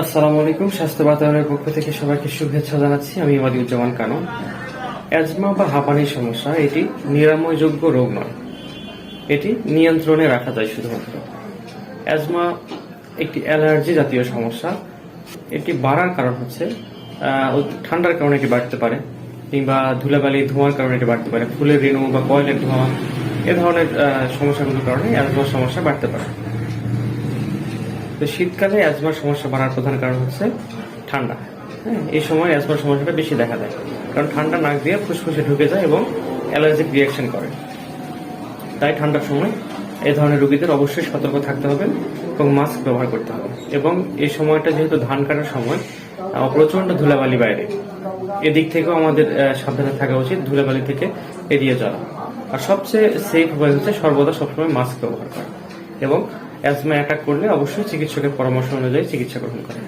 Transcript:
আসসালামু আলাইকুম। স্বাস্থ্য বাতায়নের পক্ষ থেকে সবাইকে শুভেচ্ছা জানাচ্ছি। আমি ওয়াদিউজ্জামান কানন। অ্যাজমা বা হাঁপানির সমস্যা এটি নিরাময়যোগ্য রোগ নয়, এটি নিয়ন্ত্রণে রাখা যায় শুধুমাত্র। অ্যাজমা একটি অ্যালার্জি জাতীয় সমস্যা। এটি বাড়ার কারণ হচ্ছে ঠান্ডার কারণে এটি বাড়তে পারে, কিংবা ধুলাবালি ধোঁয়ার কারণে এটি বাড়তে পারে, ফুলের রেণু বা কয়েলের ধোঁয়া এ ধরনের সমস্যাগুলোর কারণে অ্যাজমার সমস্যা বাড়তে পারে। তো শীতকালে অ্যাজমার সমস্যা বাড়ার প্রধান কারণ হচ্ছে ঠান্ডা। এই সময় অ্যাজমার সমস্যাটা বেশি দেখা দেয়, কারণ ঠান্ডা নাক দিয়ে ফুসফুসে ঢুকে যায় এবং অ্যালার্জিক রিয়াকশন করে। তাই ঠান্ডার সময় এই ধরনের রোগীদের অবশ্যই সতর্ক থাকতে হবে এবং মাস্ক ব্যবহার করতে হবে। এবং এই সময়টা যেহেতু ধান কাটার সময়, প্রচন্ড ধুলাবালি বাইরে, এদিক থেকেও আমাদের সাবধানে থাকা উচিত, ধুলাবালি থেকে এড়িয়ে যাওয়া। আর সবচেয়ে সেফ উপায় হচ্ছে সর্বদা সবসময় মাস্ক ব্যবহার করা এবং অ্যাজমা অ্যাটাক করলে অবশ্যই চিকিৎসকের পরামর্শ অনুযায়ী চিকিৎসা গ্রহণ করা।